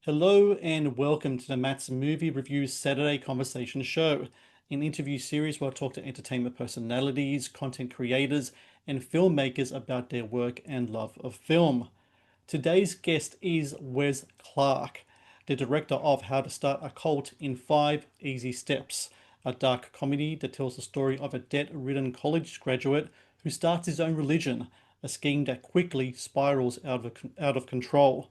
Hello and welcome to the Matt's Movie Reviews Saturday Conversation Show, an interview series where I talk to entertainment personalities, content creators, and filmmakers about their work and love of film. Today's guest is Wes Clark, the director of How to Start a Cult in 5 Easy Steps, a dark comedy that tells the story of a debt-ridden college graduate who starts his own religion, a scheme that quickly spirals out of control.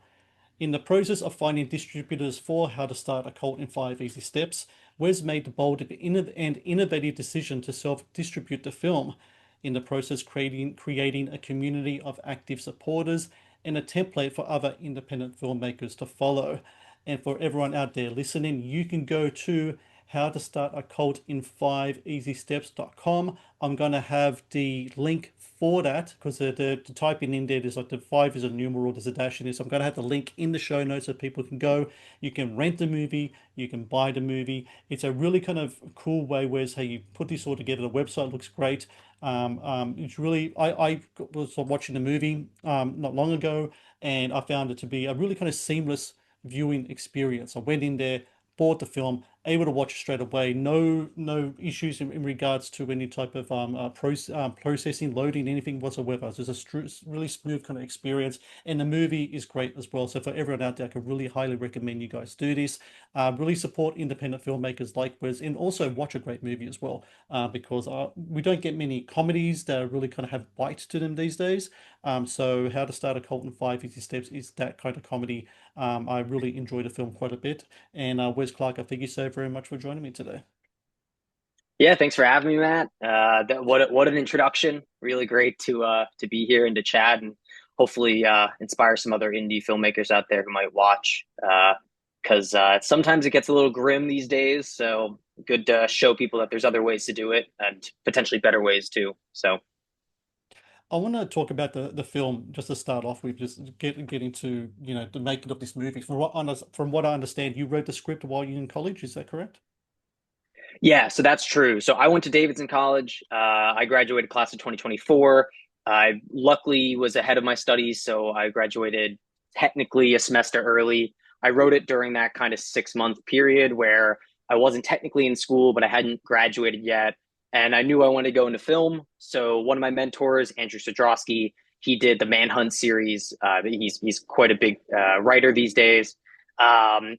In the process of finding distributors for How to Start a Cult in 5 Easy Steps, Wes made the bold and innovative decision to self-distribute the film, in the process creating a community of active supporters and a template for other independent filmmakers to follow. And for everyone out there listening, you can go to how to start a cult in 5easysteps.com. I'm going to have the link for that because the typing in there, there's like the 5 is a numeral, there's a dash in there. So I'm going to have the link in the show notes so people can go. You can rent the movie, you can buy the movie. It's a really kind of cool way where it's how you put this all together. The website looks great. It's really, I was watching the movie not long ago, and I found it to be a really kind of seamless viewing experience. I went in there, bought the film, able to watch straight away. No issues in regards to any type of processing, loading, anything whatsoever. So it's a really smooth kind of experience, and the movie is great as well. So for everyone out there, I could really highly recommend you guys do this. Really support independent filmmakers like Wes, and also watch a great movie as well. Because we don't get many comedies that really kind of have bite to them these days. So How to Start a Cult in 5 Easy Steps is that kind of comedy. I really enjoyed the film quite a bit. And Wes Clark, I thank you so very much for joining me today. Yeah, thanks for having me, Matt. What an introduction! Really great to be here and to chat, and hopefully inspire some other indie filmmakers out there who might watch. Because sometimes it gets a little grim these days, so good to show people that there's other ways to do it and potentially better ways too. So I want to talk about the film just to start off with, just get into the making of this movie. From what I understand, you wrote the script while you're in college. Is that correct? yeah, so that's true. So I went to Davidson College. I graduated class of 2024. I luckily was ahead of my studies, so I graduated technically a semester early. I wrote it during that kind of 6 month period where I wasn't technically in school, but I hadn't graduated yet. And I knew I wanted to go into film. So one of my mentors, Andrew Sadrowski, he did the Manhunt series. He's quite a big writer these days.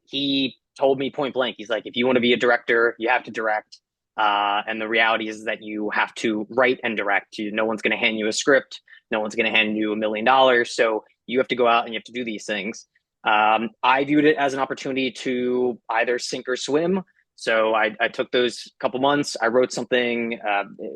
He told me point blank, he's like, if you want to be a director, you have to direct. And the reality is that you have to write and direct. No one's going to hand you a script. No one's going to hand you $1 million. So you have to go out and you have to do these things. I viewed it as an opportunity to either sink or swim. So I took those couple months. I wrote something.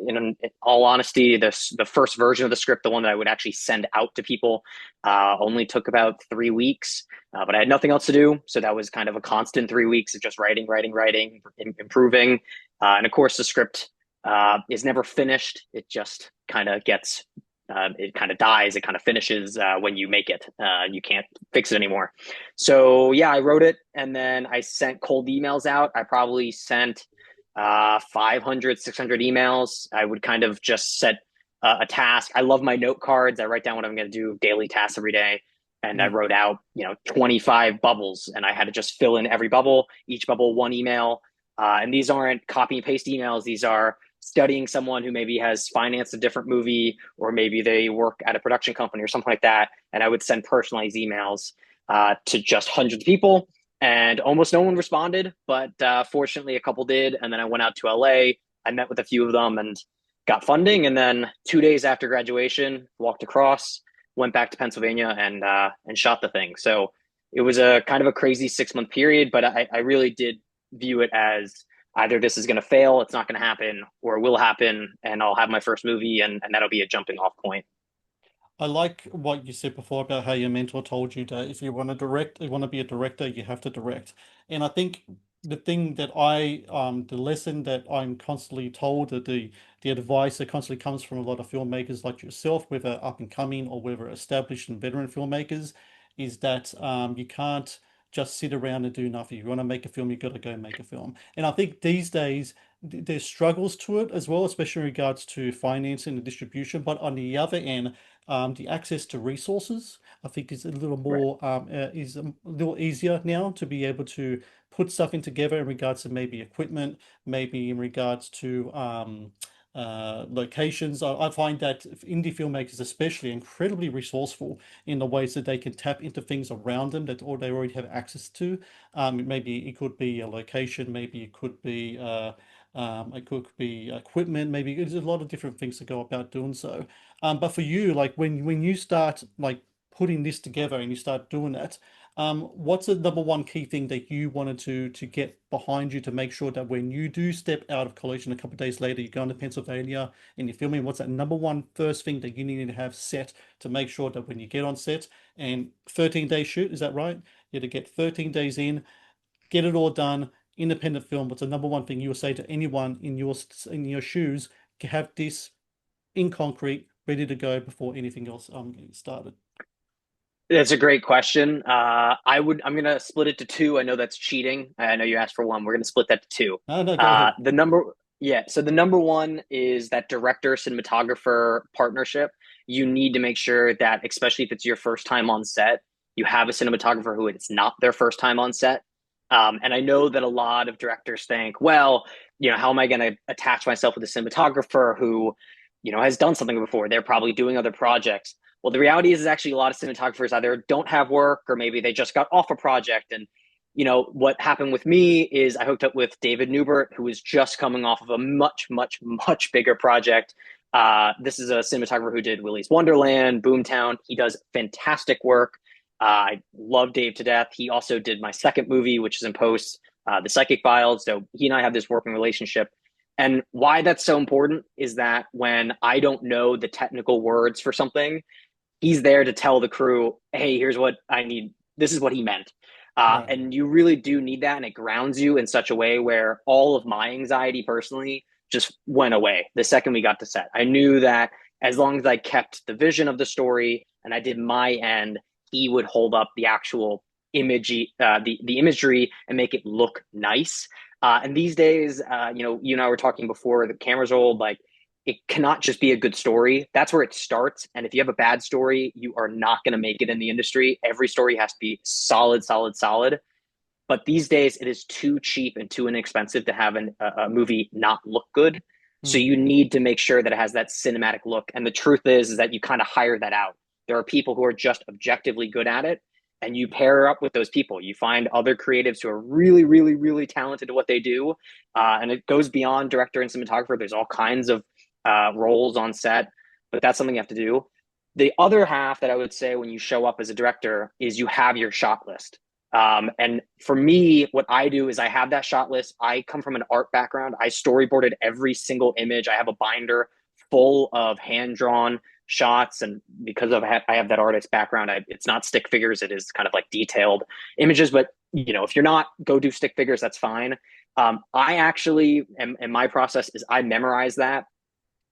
In all honesty, the first version of the script, the one that I would actually send out to people, only took about 3 weeks. But I had nothing else to do, so that was kind of a constant 3 weeks of just writing, writing, writing, improving. And of course, the script is never finished. It just kind of gets it kind of dies. It kind of finishes when you make it. You can't fix it anymore. So yeah, I wrote it and then I sent cold emails out. I probably sent 500, 600 emails. I would kind of just set a task. I love my note cards. I write down what I'm going to do, daily tasks every day. And I Mm. wrote out, 25 bubbles, and I had to just fill in every bubble, each bubble one email. And these aren't copy and paste emails. These are studying someone who maybe has financed a different movie, or maybe they work at a production company or something like that. And I would send personalized emails to just hundreds of people, and almost no one responded. But fortunately, a couple did. And then I went out to LA. I met with a few of them and got funding. And then 2 days after graduation, walked across, went back to Pennsylvania, and shot the thing. So it was a kind of a crazy 6 month period, but I really did view it as either this is going to fail, it's not going to happen, or it will happen, and I'll have my first movie, and that'll be a jumping off point. I like what you said before about how your mentor told you that if you want to direct, you want to be a director, you have to direct. And I think the thing that the lesson that I'm constantly told, that the advice that constantly comes from a lot of filmmakers like yourself, whether up and coming or whether established and veteran filmmakers, is that you can't just sit around and do nothing. If you want to make a film, you've got to go make a film. And I think these days there's struggles to it as well, especially in regards to financing and distribution. But on the other end, The access to resources, I think, is a little Right. more is a little easier now to be able to put stuff in together in regards to maybe equipment, maybe in regards to locations. I find that indie filmmakers, especially, are incredibly resourceful in the ways that they can tap into things around them that or they already have access to. Maybe it could be a location, maybe it could be equipment, maybe there's a lot of different things to go about doing so. But for you, like when you start like putting this together and you start doing that, what's the number one key thing that you wanted to get behind you to make sure that when you do step out of college and a couple of days later you're going to Pennsylvania and you're filming, what's that number one first thing that you need to have set to make sure that when you get on set and 13-day shoot, is that right? You have to get 13 days in, get it all done, independent film. What's the number one thing you would say to anyone in your shoes to have this in concrete, ready to go before anything else getting started? That's a great question. I'm gonna split it to two. I know that's cheating. I know you asked for one. We're gonna split that to two. No, no, go ahead. So the number one is that director cinematographer partnership. You need to make sure that, especially if it's your first time on set, you have a cinematographer who it's not their first time on set. And I know that a lot of directors think, well, how am I going to attach myself with a cinematographer who, has done something before? They're probably doing other projects. Well, the reality is actually a lot of cinematographers either don't have work or maybe they just got off a project. And, what happened with me is I hooked up with David Newbert, who is just coming off of a much, much, much bigger project. This is a cinematographer who did Willy's Wonderland, Boomtown. He does fantastic work. I love Dave to death. He also did my second movie, which is in post, The Psychic Files. So he and I have this working relationship. And why that's so important is that when I don't know the technical words for something, he's there to tell the crew, hey, here's what I need. This is what he meant. Right. And you really do need that. And it grounds you in such a way where all of my anxiety personally just went away the second we got to set. I knew that as long as I kept the vision of the story and I did my end, he would hold up the actual the imagery and make it look nice. And these days, you and I were talking before the cameras old, like it cannot just be a good story. That's where it starts. And if you have a bad story, you are not going to make it in the industry. Every story has to be solid, solid, solid. But these days, it is too cheap and too inexpensive to have a movie not look good. So Hmm. you need to make sure that it has that cinematic look. And the truth is that you kind of hire that out. There are people who are just objectively good at it, and you pair up with those people. You find other creatives who are really, really, really talented at what they do, and it goes beyond director and cinematographer. There's all kinds of roles on set, but that's something you have to do. The other half that I would say when you show up as a director is you have your shot list. And for me, what I do is I have that shot list. I come from an art background. I storyboarded every single image. I have a binder full of hand drawn shots. And because I have that artist background, it's not stick figures. It is kind of like detailed images. But, if you're not, go do stick figures. That's fine. I actually, and my process is I memorize that.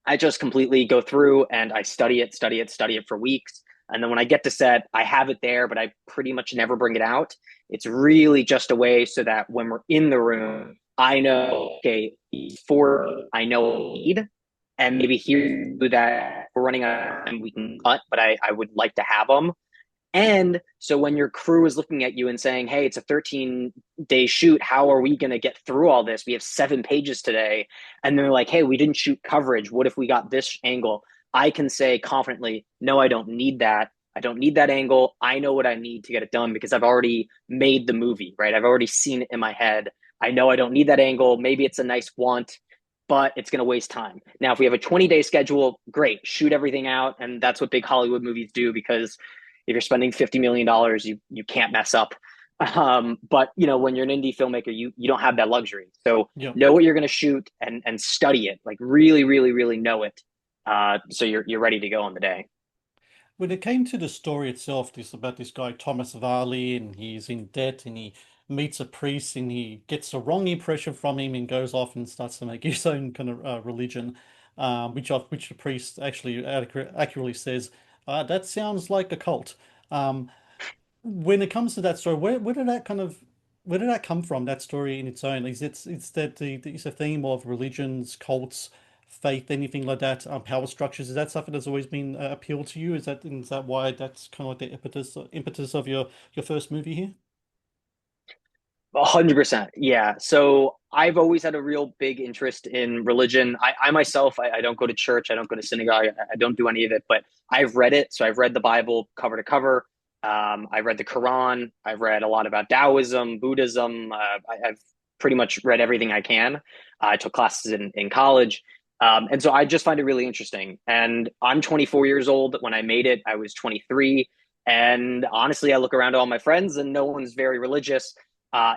I just completely go through and I study it, study it, study it for weeks. And then when I get to set, I have it there, but I pretty much never bring it out. It's really just a way so that when we're in the room, I know, okay, I know what I need. And maybe here that we're running out and we can cut, but I would like to have them. And so when your crew is looking at you and saying, hey, it's a 13-day shoot, how are we going to get through all this? We have 7 pages today. And they're like, hey, we didn't shoot coverage. What if we got this angle? I can say confidently, no, I don't need that. I don't need that angle. I know what I need to get it done because I've already made the movie, right? I've already seen it in my head. I know I don't need that angle. Maybe it's a nice want, but it's going to waste time. Now, if we have a 20-day schedule, great, shoot everything out. And that's what big Hollywood movies do because if you're spending $50 million, you can't mess up. But when you're an indie filmmaker, you don't have that luxury. So Yep. know what you're going to shoot and study it, like really, really, really know it. So you're ready to go on the day. When it came to the story itself, this about this guy Thomas Varley, and he's in debt, and he meets a priest, and he gets the wrong impression from him, and goes off and starts to make his own kind of religion, which the priest actually accurately says, that sounds like a cult. Um, when it comes to that story, where did that where did that come from? That story in its own, is it's that it's a theme of religions, cults faith, anything like that, power structures. Is that something that's always been appealed to you? Is that why that's kind of like the impetus of your first movie here? 100%. Yeah. So I've always had a real big interest in religion. I myself, I don't go to church. I don't go to synagogue. I don't do any of it, but I've read it. So I've read the Bible cover to cover. I've read the Quran. I've read a lot about Taoism, Buddhism. I've pretty much read everything I can. I took classes in college. And so I just find it really interesting. And I'm 24 years old. When I made it, I was 23. And honestly, I look around at all my friends and no one's very religious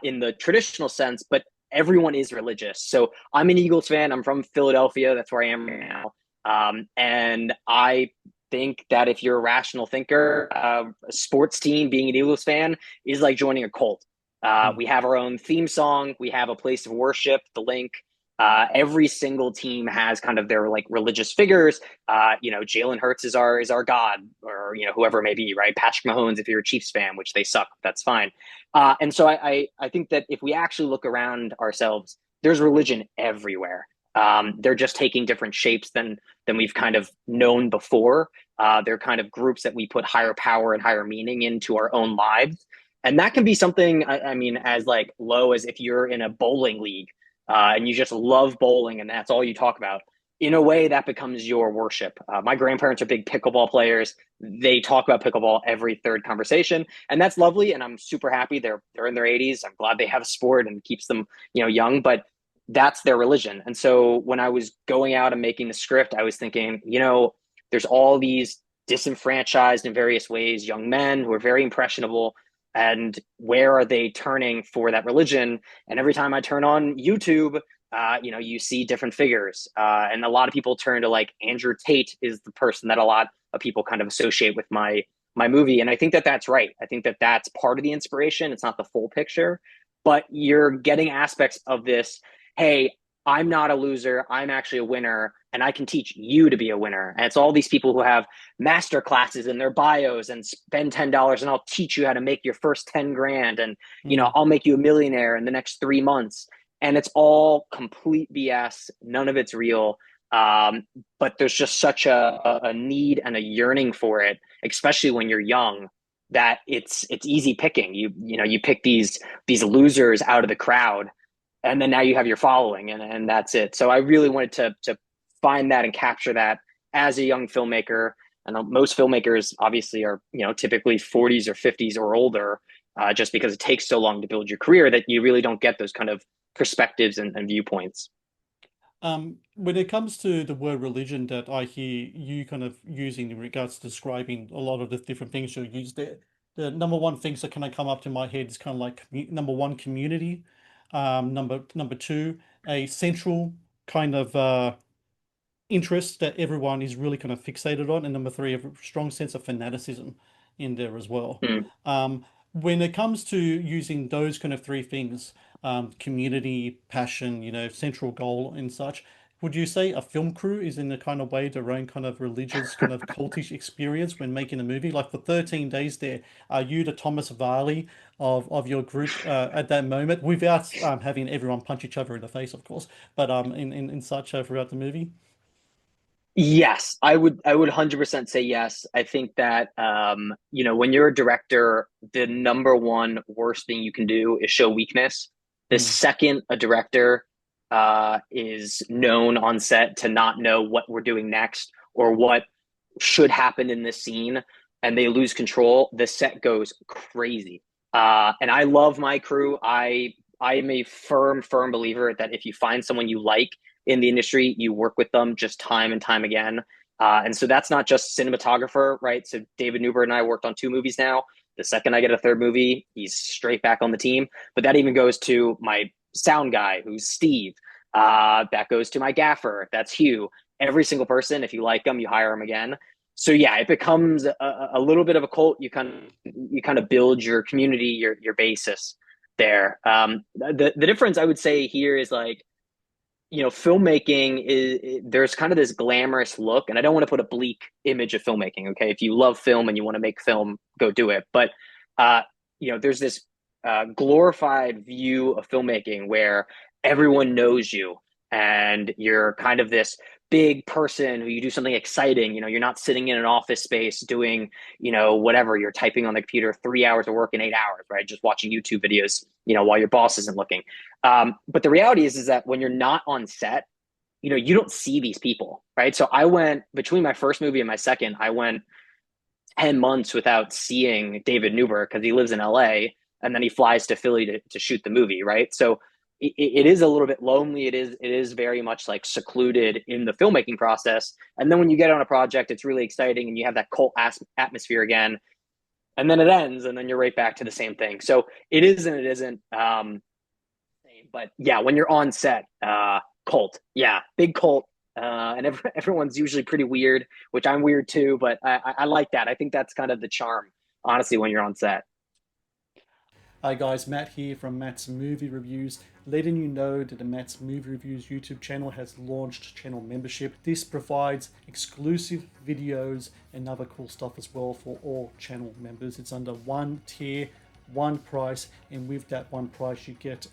in the traditional sense, but everyone is religious. So I'm an Eagles fan. I'm from Philadelphia. That's where I am right now. And I think that if you're a rational thinker, a sports team, being an Eagles fan is like joining a cult. Hmm. We have our own theme song. We have a place of worship, the link. Every single team has kind of their like religious figures. Jalen Hurts is our god, or whoever it may be, right? Patrick Mahomes, if you're a Chiefs fan, which they suck, that's fine. And so I think that if we actually look around ourselves, there's religion everywhere. They're just taking different shapes than we've kind of known before. They're kind of groups that we put higher power and higher meaning into our own lives. And that can be something, I mean, as like low as if you're in a bowling league and you just love bowling and that's all you talk about. In a way, that becomes your worship. My grandparents are big pickleball players. They talk about pickleball every third conversation, and that's lovely. And I'm super happy they're in their 80s. I'm glad they have a sport and keeps them young. But that's their religion. And so when I was going out and making the script, I was thinking, there's all these disenfranchised in various ways young men who are very impressionable, and where are they turning for that religion? And every time I turn on YouTube, you see different figures, and a lot of people turn to like Andrew Tate is the person that a lot of people kind of associate with my movie, and I think that that's right. I think that that's part of the inspiration. It's not the full picture, but you're getting aspects of this. Hey, I'm not a loser. I'm actually a winner, and I can teach you to be a winner. And it's all these people who have master classes in their bios and spend $10, and I'll teach you how to make your first 10 grand, and Mm. I'll make you a millionaire in the next 3 months. And it's all complete BS. None of it's real. But there's just such a need and a yearning for it, especially when you're young, that it's easy picking. You pick these losers out of the crowd, and then now you have your following, and that's it. So I really wanted to find that and capture that as a young filmmaker. And most filmmakers obviously are typically 40s or 50s or older, just because it takes so long to build your career that you really don't get those kind of perspectives and viewpoints. When it comes to the word religion that I hear you kind of using in regards to describing a lot of the different things you use there, the number one things that kind of come up to my head is kind of like number one, community, number two, a central kind of interest that everyone is really kind of fixated on, and number three, a strong sense of fanaticism in there as well. Mm. When it comes to using those kind of three things, community, passion, central goal and such, would you say a film crew is in the kind of way their own kind of religious, kind of cultish experience when making a movie? Like for 13 days there, are you the Thomas Varley of your group at that moment, without having everyone punch each other in the face, of course, but in such throughout the movie? Yes, I would 100% say yes. I think that when you're a director, the number one worst thing you can do is show weakness. The Mm, second a director is known on set to not know what we're doing next or what should happen in this scene, and they lose control, the set goes crazy. And I love my crew. I am a firm believer that if you find someone you like in the industry, you work with them just time and time again. And so that's not just cinematographer, right? So David Newbert and I worked on two movies now. The second I get a third movie, he's straight back on the team. But that even goes to my sound guy, who's Steve. That goes to my gaffer, that's Hugh. Every single person, if you like them, you hire them again. So yeah, it becomes a little bit of a cult. You kind of build your community, your basis there. The difference I would say here is like, filmmaking there's kind of this glamorous look, and I don't want to put a bleak image of filmmaking. Okay, if you love film and you want to make film, go do it. But uh, there's this glorified view of filmmaking where everyone knows you, and you're kind of this big person who you do something exciting. You're not sitting in an office space doing, whatever, you're typing on the computer 3 hours of work in 8 hours, right? Just watching YouTube videos, while your boss isn't looking. But the reality is that when you're not on set, you don't see these people, right? So I went between my first movie and my second, I went 10 months without seeing David Newberg because he lives in LA and then he flies to Philly to shoot the movie, right? So it is a little bit lonely. It is very much like secluded in the filmmaking process. And then when you get on a project, it's really exciting and you have that cult atmosphere again. And then it ends and then you're right back to the same thing. So it is and it isn't. But yeah, when you're on set, cult, yeah, big cult. And everyone's usually pretty weird, which I'm weird too, but I like that. I think that's kind of the charm, honestly, when you're on set. Hi guys, Matt here from Matt's Movie Reviews, letting you know that the Matt's Movie Reviews YouTube channel has launched channel membership. This provides exclusive videos and other cool stuff as well for all channel members. It's under one tier, one price, and with that one price you get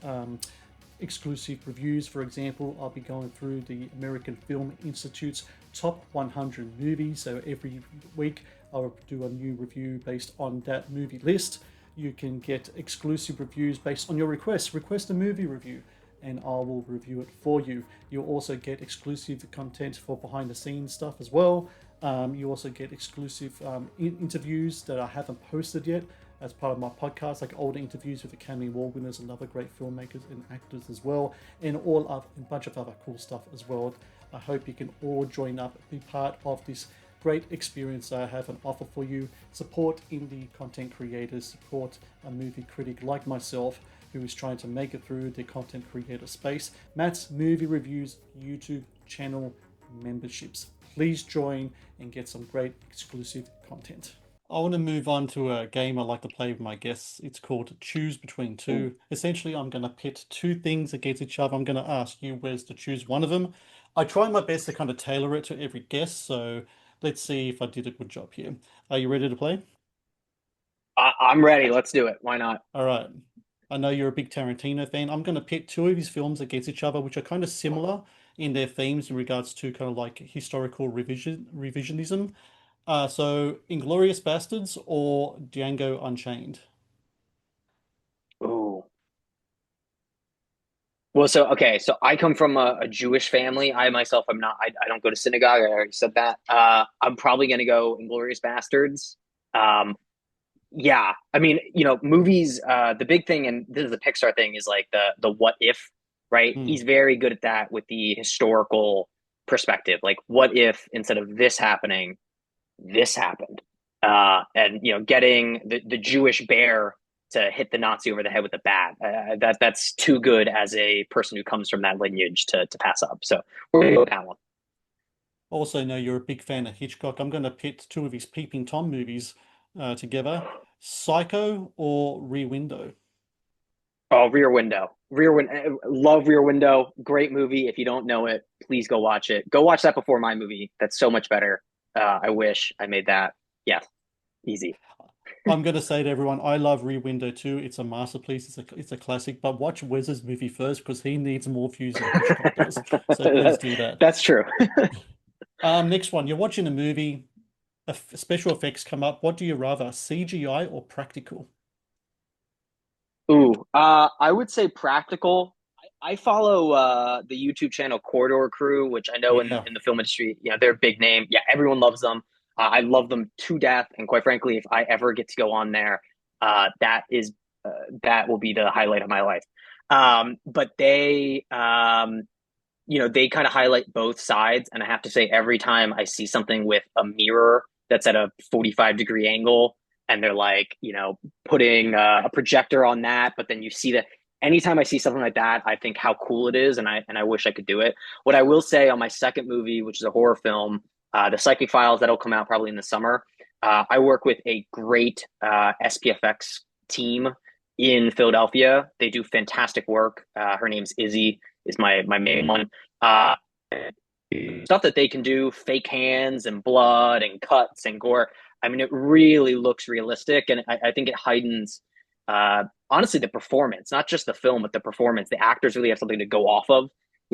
exclusive reviews. For example, I'll be going through the American Film Institute's top 100 movies, so every week I'll do a new review based on that movie list. You can get exclusive reviews based on your requests. Request a movie review and I will review it for you. You'll also get exclusive content for behind the scenes stuff as well. You also get exclusive interviews that I haven't posted yet as part of my podcast, like older interviews with Academy Award winners and other great filmmakers and actors as well, and a bunch of other cool stuff as well. I hope you can all join up, be part of this great experience I have on offer for you. Support indie content creators, support a movie critic like myself who is trying to make it through the content creator space. Matt's Movie Reviews YouTube channel memberships. Please join and get some great exclusive content. I want to move on to a game I like to play with my guests. It's called Choose Between Two. Essentially, I'm going to pit two things against each other. I'm going to ask you, Wes, to choose one of them. I try my best to kind of tailor it to every guest, so let's see if I did a good job here. Are you ready to play? I'm ready. Let's do it. Why not? All right. I know you're a big Tarantino fan. I'm going to pit two of his films against each other, which are kind of similar in their themes in regards to kind of like historical revisionism. So Inglorious Bastards or Django Unchained? Ooh. Well, so okay, so I come from a Jewish family. I myself am not. I don't go to synagogue. I already said that. I'm probably gonna go Inglorious Bastards. Um, yeah, I mean, movies. The big thing, and this is a Pixar thing, is like the what if, right? Hmm. He's very good at that with the historical perspective. Like, what if instead of this happening, this happened? And getting the Jewish bear to hit the Nazi over the head with a bat. That's too good as a person who comes from that lineage to pass up. So we're gonna go with that one. Also know you're a big fan of Hitchcock. I'm going to pit two of his Peeping Tom movies together. Psycho or Rear Window? Oh, Rear Window. Love Rear Window. Great movie. If you don't know it, please go watch it. Go watch that before my movie. That's so much better. I wish I made that. Yeah, easy. I'm going to say to everyone, I love Rear Window too. It's a masterpiece. It's a classic. But watch Wes's movie first because he needs more views than Hitchcock does. So please do that. That's true. Next one. You're watching a movie. Special effects come up. What do you rather, CGI or practical? Ooh, I would say practical. I follow the YouTube channel Corridor Crew, which I know in Yeah. in the film industry, they're a big name. Yeah, everyone loves them. I love them to death, and quite frankly, if I ever get to go on there, that will be the highlight of my life. But they kind of highlight both sides, and I have to say, every time I see something with a mirror that's at a 45-degree angle, and they're like, putting a projector on that, but then you see that anytime I see something like that, I think how cool it is, and I wish I could do it. What I will say on my second movie, which is a horror film, The Psychic Files, that'll come out probably in the summer. I work with a great SPFX team in Philadelphia. They do fantastic work. Her name's Izzy, is my main one. Uh, Stuff that they can do, fake hands and blood and cuts and gore. I mean, it really looks realistic, and I think it heightens, honestly, the performance, not just the film, but the performance. The actors really have something to go off of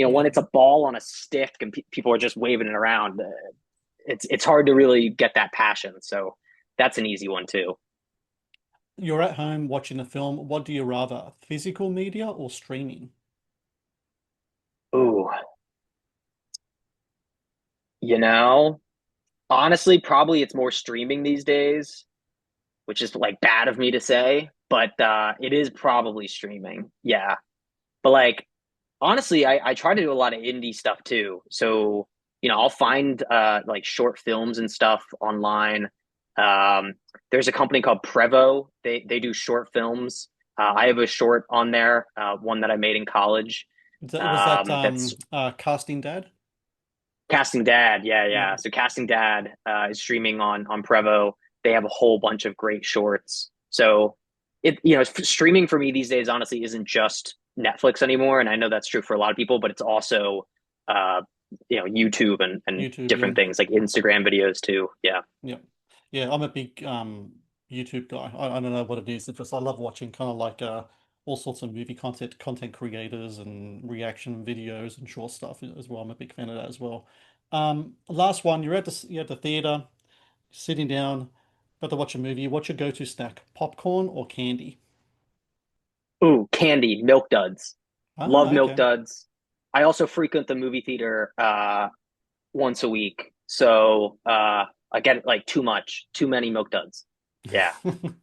when Yeah. it's a ball on a stick and people are just waving it around, it's hard to really get that passion. So that's an easy one too. You're at home watching a film. What do you rather, physical media or streaming? Ooh, you know, honestly, probably it's more streaming these days, which is like bad of me to say, but it is probably streaming. Yeah. But like honestly, I try to do a lot of indie stuff too. So, I'll find like short films and stuff online. Um, there's a company called Prevo. They do short films. I have a short on there, one that I made in college. Was that That's Casting Dad? Casting Dad. Yeah, Yeah. yeah. So Casting Dad is streaming on Prevo. They have a whole bunch of great shorts. So streaming for me these days honestly isn't just Netflix anymore, and I know that's true for a lot of people, but it's also uh, YouTube and YouTube, yeah. different things like Instagram videos too. Yeah. Yeah. Yeah, I'm a big YouTube guy. I don't know what it is. It's just I love watching kind of like all sorts of movie content creators and reaction videos and short stuff as well. I'm a big fan of that as well. Last one, you're at the theater, sitting down, about to watch a movie. What's your go-to snack? Popcorn or candy? Ooh, candy, Milk Duds. Love Ah, Milk okay. Duds. I also frequent the movie theater once a week, so I get like too many Milk Duds. Yeah. Do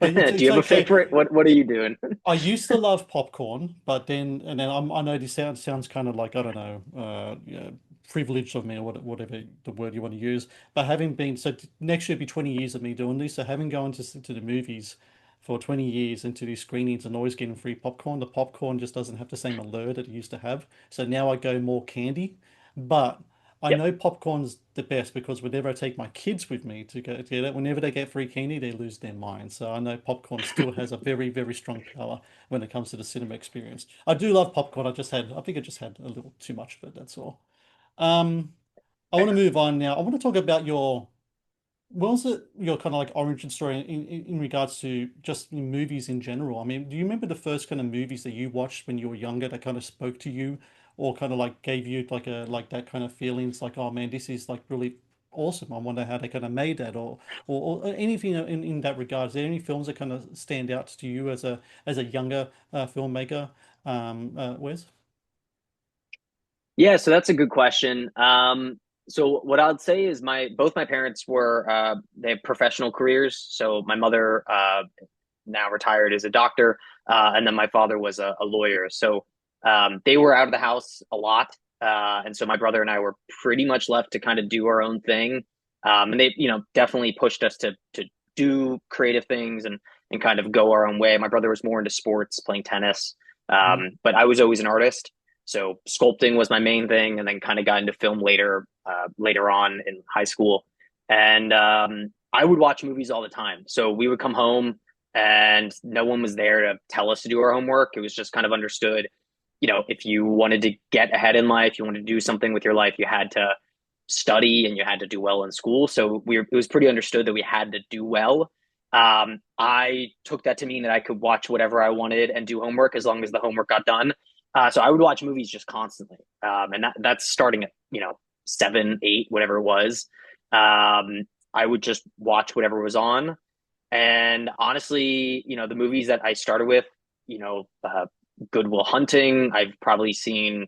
It's you have a okay. favorite? What are you doing? I used to love popcorn, but then I know this sounds kind of like I don't know, privileged of me or whatever the word you want to use. But having been next year will be 20 years of me doing this. So having gone to the movies for 20 years into these screenings and always getting free popcorn, the popcorn just doesn't have the same allure that it used to have. So now I go more candy, but. I Yep. know popcorn's the best because whenever I take my kids with me to go to get it, whenever they get free candy, they lose their mind. So I know popcorn still has a very, very strong power when it comes to the cinema experience. I do love popcorn. I think I just had a little too much of it, that's all. Um, I want to Fair. move on now. I want to talk about what was it, your kind of like origin story in regards to just movies in general? I mean, do you remember the first kind of movies that you watched when you were younger that kind of spoke to you or kind of like gave you like that kind of feelings like, oh man, this is like really awesome. I wonder how they kind of made that or anything in that regard. Is there any films that kind of stand out to you as a younger filmmaker, Wes? Yeah, so that's a good question. So what I'd say is my both my parents were they have professional careers. So my mother now retired as a doctor, and then my father was a lawyer. So they were out of the house a lot, and so my brother and I were pretty much left to kind of do our own thing. And they, definitely pushed us to do creative things and kind of go our own way. My brother was more into sports, playing tennis, Mhm. but I was always an artist. So sculpting was my main thing, and then kind of got into film later on in high school. And I would watch movies all the time. So we would come home, and no one was there to tell us to do our homework. It was just kind of understood. If you wanted to get ahead in life, you wanted to do something with your life, you had to study and you had to do well in school. So it was pretty understood that we had to do well. I took that to mean that I could watch whatever I wanted and do homework as long as the homework got done. So I would watch movies just constantly, and that's starting at 7, 8, whatever it was. I would just watch whatever was on, and honestly, the movies that I started with, Good Will Hunting, I've probably seen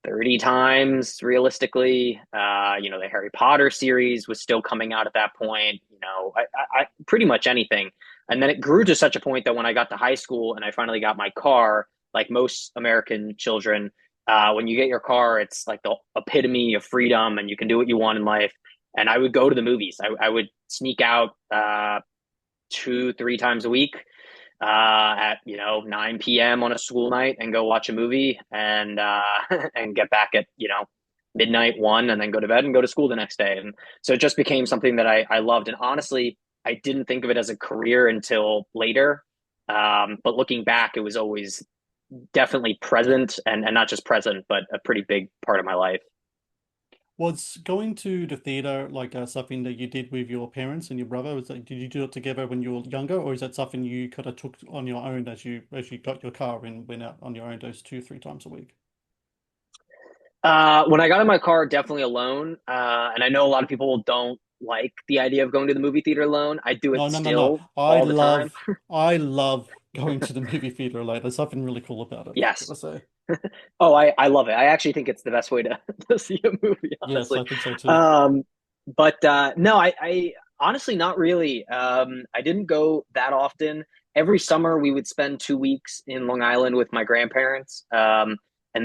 30 times realistically. The Harry Potter series was still coming out at that point. I pretty much anything. And then it grew to such a point that when I got to high school and I finally got my car, like most American children, when you get your car, it's like the epitome of freedom and you can do what you want in life. And I would go to the movies. I would sneak out 2, 3 times a week at 9 p.m. on a school night and go watch a movie and and get back at midnight 1 and then go to bed and go to school the next day. And so it just became something that I loved. And honestly, I didn't think of it as a career until later. But looking back, it was always definitely present and not just present, but a pretty big part of my life. Was going to the theater like something that you did with your parents and your brother? Did you do it together when you were younger, or is that something you kind of took on your own as you got your car and went out on your own those 2, 3 times a week? When I got in my car, definitely alone. And I know a lot of people don't like the idea of going to the movie theater alone. I do it No, no, no, no. still all the time. I love going to the movie theater late. There's something really cool about it, Yes. gotta say. Oh, I love it. I actually think it's the best way to, to see a movie, Yes, honestly. I think so too. Um, but no, I honestly not really. I didn't go that often. Every summer we would spend 2 weeks in Long Island with my grandparents, and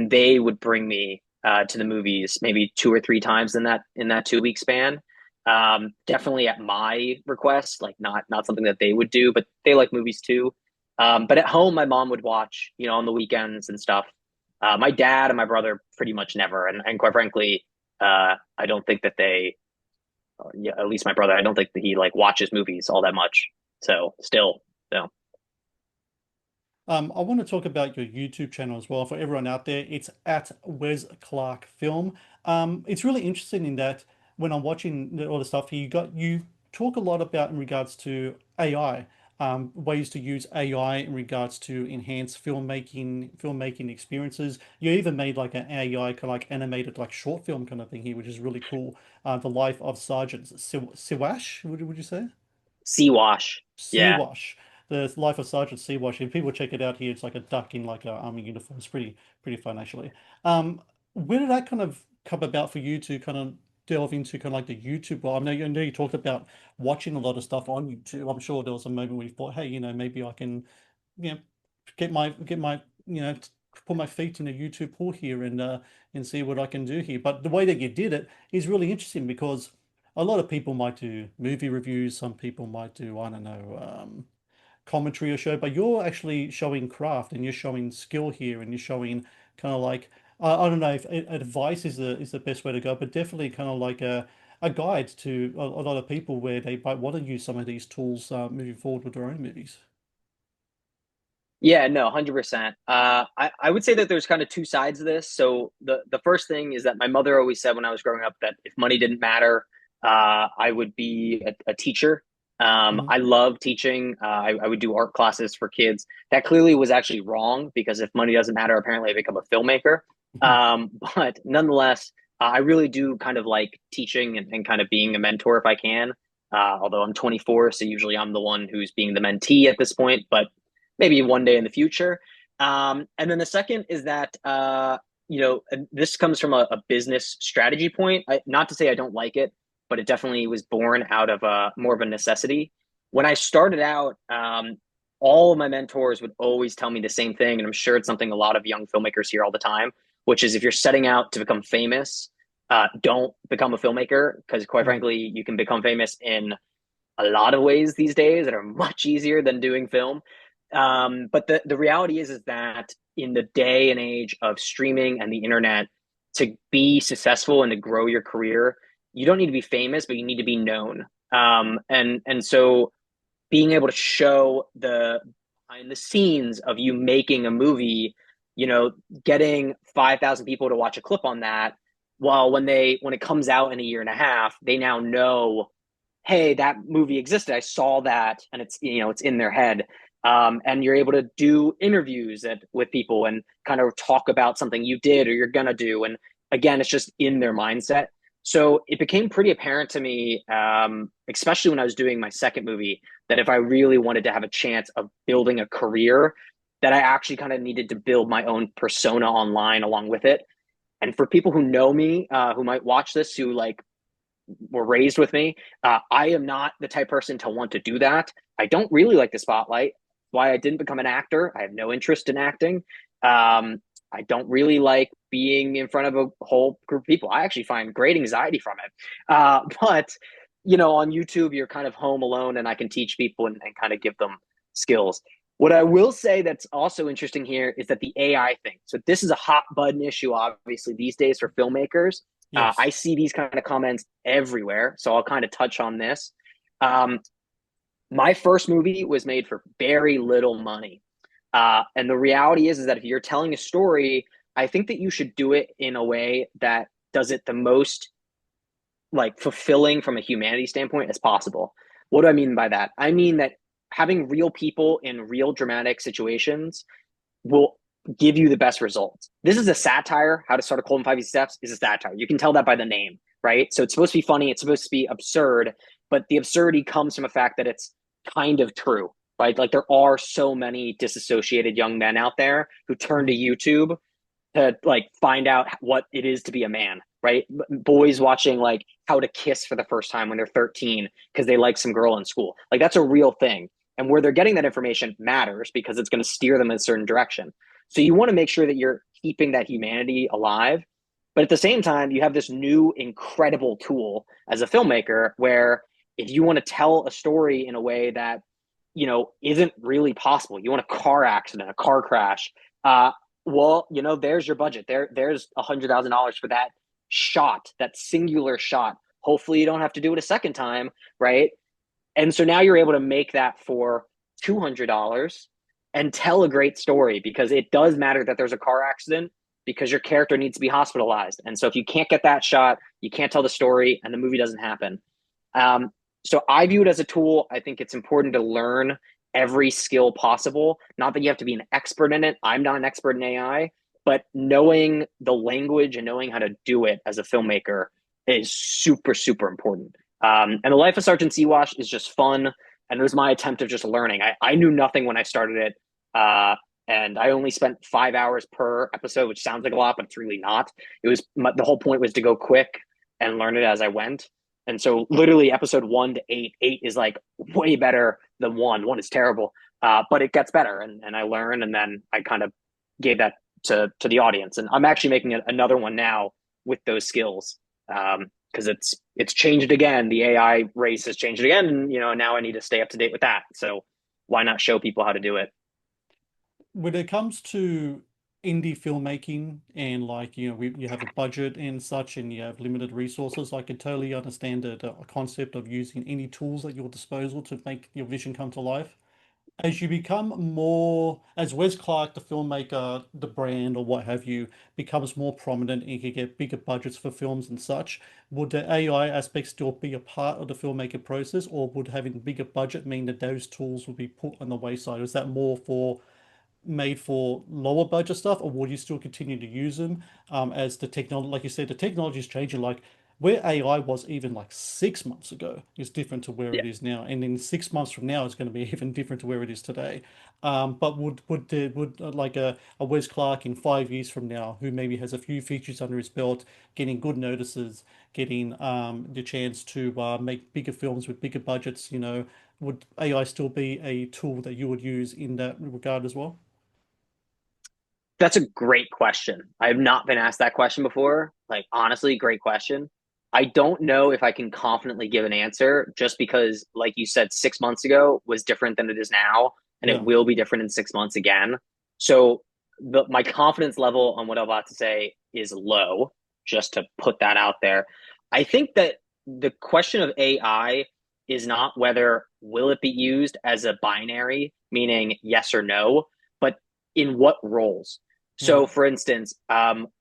they would bring me to the movies maybe two or three times in that 2 week span. Definitely at my request, like not something that they would do, but they like movies too. But at home, my mom would watch, on the weekends and stuff. My dad and my brother pretty much never, and quite frankly, I don't think that they, yeah, at least my brother, I don't think that he like watches movies all that much. So still, no. I want to talk about your YouTube channel as well for everyone out there. It's at Wes Clark Film. It's really interesting in that when I'm watching all the stuff here, you talk a lot about in regards to AI, ways to use AI in regards to enhance filmmaking experiences. You even made like an AI kind of like animated like short film kind of thing here, which is really cool. The Life of Sergeant Siwash, would you say? Sea wash, yeah. Siwash, the Life of Sergeant Siwash. If people check it out here, it's like a duck in like a army uniform. It's pretty fun actually. Where did that kind of come about for you to kind of delve into kind of like the YouTube? Well, I know you talked about watching a lot of stuff on YouTube. I'm sure there was a moment where you thought, hey, maybe I can, you know, get my put my feet in the YouTube pool here and see what I can do here. But the way that you did it is really interesting because a lot of people might do movie reviews, some people might do, I don't know, commentary or show, but you're actually showing craft and you're showing skill here and you're showing kind of like I don't know if advice is the best way to go, but definitely kind of like a guide to a lot of people where they might want to use some of these tools moving forward with their own movies. Yeah, no, 100%. I would say that there's kind of two sides of this. So the first thing is that my mother always said when I was growing up that if money didn't matter, I would be a teacher. Mhm. I love teaching. I would do art classes for kids. That clearly was actually wrong because if money doesn't matter, apparently I become a filmmaker. But nonetheless, I really do kind of like teaching and kind of being a mentor if I can. Although I'm 24, so usually I'm the one who's being the mentee at this point. But maybe one day in the future. And then the second is that this comes from a business strategy point. Not to say I don't like it, but it definitely was born out of more of a necessity. When I started out, all of my mentors would always tell me the same thing, and I'm sure it's something a lot of young filmmakers hear all the time, which is if you're setting out to become famous, don't become a filmmaker because, quite Right. frankly, you can become famous in a lot of ways these days that are much easier than doing film. But the reality is that in the day and age of streaming and the internet, to be successful and to grow your career, you don't need to be famous, but you need to be known. And so being able to show the behind the scenes of you making a movie, getting 5,000 people to watch a clip on that, while when it comes out in a year and a half, they now know, hey, that movie existed. I saw that, and it's in their head. And you're able to do interviews with people and kind of talk about something you did or you're gonna do. And again, it's just in their mindset. So it became pretty apparent to me, especially when I was doing my second movie, that if I really wanted to have a chance of building a career, that I actually kind of needed to build my own persona online along with it. And for people who know me, who might watch this, who like were raised with me. I am not the type of person to want to do that. I don't really like the spotlight. Why I didn't become an actor. I have no interest in acting. I don't really like being in front of a whole group of people. I actually find great anxiety from it. But on YouTube, you're kind of home alone, and I can teach people and kind of give them skills. What I will say that's also interesting here is that the AI thing. So this is a hot button issue, obviously, these days for filmmakers. Yes. I see these kind of comments everywhere, so I'll kind of touch on this. Um, my first movie was made for very little money, and the reality is that if you're telling a story, I think that you should do it in a way that does it the most like fulfilling from a humanity standpoint as possible. What do I mean by that? I mean that having real people in real dramatic situations will give you the best results. This is a satire. How to Start a Cult in 5 Easy Steps is a satire. You can tell that by the name, right? So it's supposed to be funny. It's supposed to be absurd, but the absurdity comes from the fact that it's kind of true, right? Like there are so many disassociated young men out there who turn to Mm. YouTube to like find out what it is to be a man, right? Boys watching like how to kiss for the first time when they're 13 because they like some girl in school. Like that's a real thing. And where they're getting that information matters because it's going to steer them in a certain direction. So you want to make sure that you're keeping that humanity alive. But at the same time, you have this new incredible tool as a filmmaker where if you want to tell a story in a way that, isn't really possible, you want a car accident, a car crash, well, there's your budget. There's $100,000 for that shot, that singular shot. Hopefully, you don't have to do it a second time, right? And so now you're able to make that for $200 and tell a great story because it does matter that there's a car accident because your character needs to be hospitalized. And so if you can't get that shot, you can't tell the story and the movie doesn't happen. Um, so I view it as a tool. I think it's important to learn every skill possible. Not that you have to be an expert in it. I'm not an expert in AI, but knowing the language and knowing how to do it as a filmmaker is super, super important. And The Life of Sergeant Seawash is just fun. And it was my attempt of just learning. I knew nothing when I started it. And I only spent 5 hours per episode, which sounds like a lot, but it's really not. The whole point was to go quick and learn it as I went. And so literally episode 1 to 8, 8 is like way better than one. One is terrible, but it gets better. And I learn, and then I kind of gave that to the audience. And I'm actually making another one now with those skills because it's changed again. The AI race has changed again, and now I need to stay up to date with that. So why not show people how to do it? When it comes to indie filmmaking and like, you have a budget and such and you have limited resources, I can totally understand the concept of using any tools at your disposal to make your vision come to life. As you become more, as Wes Clark, the filmmaker, the brand, or what have you, becomes more prominent and you can get bigger budgets for films and such, would the AI aspect still be a part of the filmmaker process, or would having a bigger budget mean that those tools would be put on the wayside? Is that more for made for lower budget stuff, or will you still continue to use them as the technology, like you said, the technology is changing. Like where AI was even like 6 months ago is different to where Yeah. it is now, and in 6 months from now, it's going to be even different to where it is today. But would like a Wes Clark in 5 years from now, who maybe has a few features under his belt, getting good notices, getting the chance to make bigger films with bigger budgets, would AI still be a tool that you would use in that regard as well? That's a great question. I have not been asked that question before. Like, honestly, great question. I don't know if I can confidently give an answer just because, like you said, 6 months ago was different than it is now, and it Yeah. will be different in 6 months again. So, my confidence level on what I'm about to say is low, just to put that out there. I think that the question of AI is not whether will it be used as a binary, meaning yes or no, but in what roles. Right. So, for instance,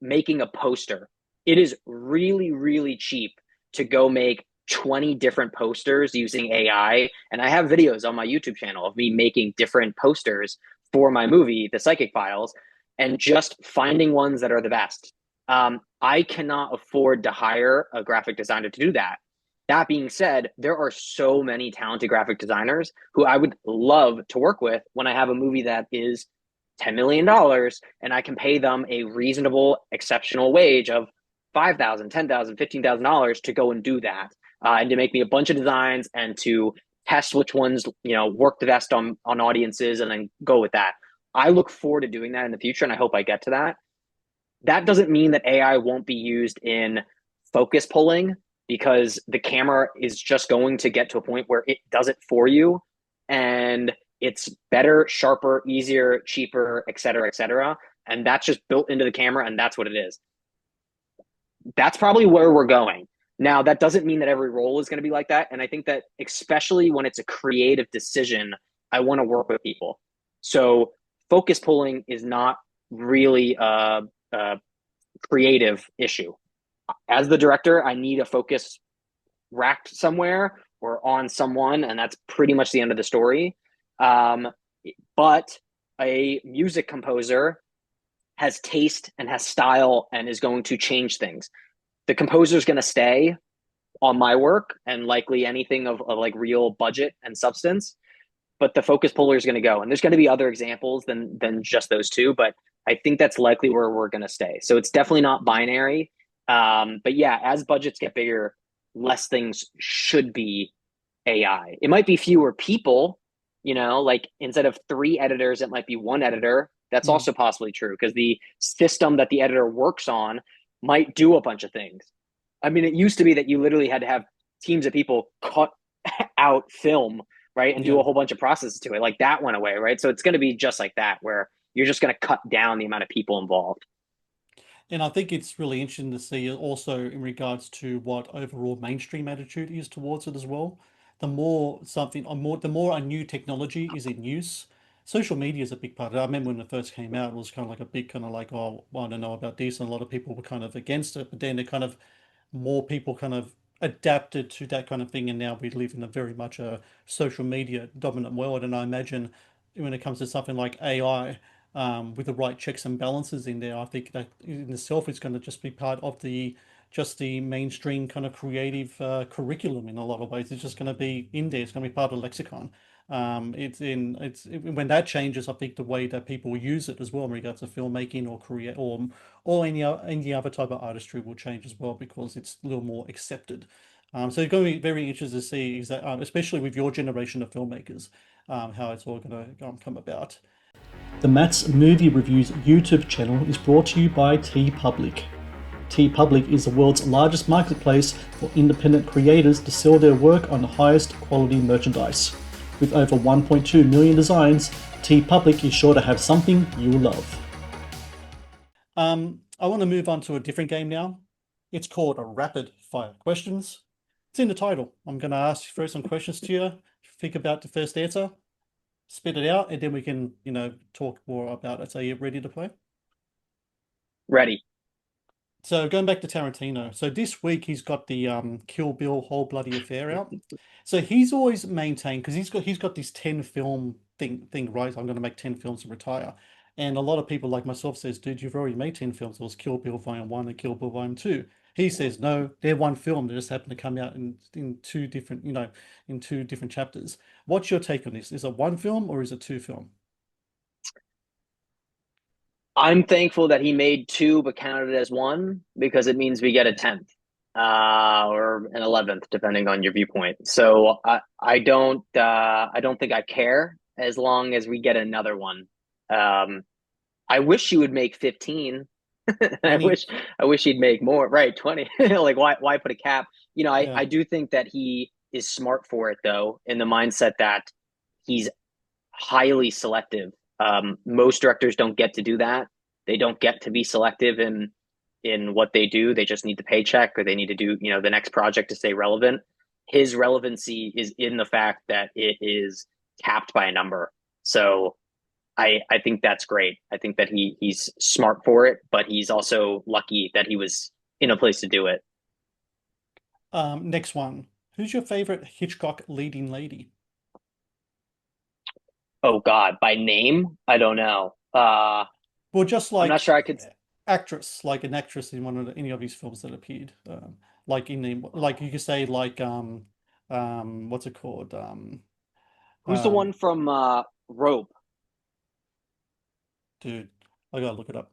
making a poster, it is really, really cheap to go make 20 different posters using AI. And I have videos on my YouTube channel of me making different posters for my movie, The Psychic Files, and just finding ones that are the best. I cannot afford to hire a graphic designer to do that. That being said, there are so many talented graphic designers who I would love to work with when I have a movie that is $10 million and I can pay them a reasonable, exceptional wage of $5,000, $10,000, $15,000 to go and do that, and to make me a bunch of designs and to test which ones work the best on audiences and then go with that. I look forward to doing that in the future, and I hope I get to that. That doesn't mean that AI won't be used in focus pulling because the camera is just going to get to a point where it does it for you and it's better, sharper, easier, cheaper, et cetera, et cetera. And that's just built into the camera and that's what it is. That's probably where we're going. Now, that doesn't mean that every role is going to be like that. And I think that especially when it's a creative decision, I want to work with people. So focus pulling is not really a creative issue. As the director, I need a focus racked somewhere or on someone, and that's pretty much the end of the story. Um, but a music composer has taste and has style and is going to change things. The composer is going to stay on my work and likely anything of like real budget and substance, but the focus puller is going to go. And there's going to be other examples than just those two, but I think that's likely where we're going to stay. So it's definitely not binary. But yeah, as budgets get bigger, less things should be AI. It might be fewer people, like instead of three editors, it might be one editor. That's Mm. also possibly true because the system that the editor works on might do a bunch of things. I mean, it used to be that you literally had to have teams of people cut out film, right, and do Yeah. a whole bunch of processes to it. Like that went away, right? So it's going to be just like that, where you're just going to cut down the amount of people involved. And I think it's really interesting to see also in regards to what overall mainstream attitude is towards it as well. The more a new technology is in use, social media is a big part of it. I remember when it first came out, it was kind of like a big kind of like, oh, well, I don't know about this, and a lot of people were kind of against it. But then it kind of more people kind of adapted to that kind of thing, and now we live in a very much a social media dominant world. And I imagine when it comes to something like AI, with the right checks and balances in there, I think that in itself is going to just be part of the mainstream kind of creative curriculum in a lot of ways. It's just going to be in there. It's going to be part of the lexicon. When that changes, I think the way that people use it as well in regards to filmmaking or create or any other type of artistry will change as well because it's a little more accepted. So it's going to be very interesting to see especially with your generation of filmmakers, how it's all going to come about. The Matt's Movie Reviews YouTube channel is brought to you by TeePublic. TeePublic is the world's largest marketplace for independent creators to sell their work on the highest quality merchandise. With over 1.2 million designs, TeePublic is sure to have something you love. I want to move on to a different game now. It's called a rapid fire questions. It's in the title. I'm going to ask you first some questions to you. Think about the first answer, spit it out, and then we can, talk more about it. So you ready to play? Ready. So going back to Tarantino. So this week he's got the Kill Bill Whole Bloody Affair out. So he's always maintained because he's got this 10 film thing, right? I'm going to make 10 films and retire. And a lot of people like myself says, dude, you've already made 10 films. It was Kill Bill Volume 1 and Kill Bill Volume 2. He says, no, they're one film. They just happen to come out in two different, in two different chapters. What's your take on this? Is it one film or is it two film? I'm thankful that he made two but counted it as one because it means we get a 10th or an 11th, depending on your viewpoint. So I don't think I care as long as we get another one. Um, I wish he would make 15. I 20? wish I wish he'd make more. Right, 20. Like why put a cap? Yeah. I do think that he is smart for it though, in the mindset that he's highly selective. Most directors don't get to do that. They don't get to be selective in what they do. They just need the paycheck or they need to do, the next project to stay relevant. His relevancy is in the fact that it is capped by a number. So I think that's great. I think that he's smart for it, but he's also lucky that he was in a place to do it. Next one. Who's your favorite Hitchcock leading lady? Oh God, by name, I don't know. Well, just I'm not like sure I could. actress, like an actress in any of these films that appeared. Like you could say what's it called? Who's the Um, one from Rope? dude, I gotta look it up.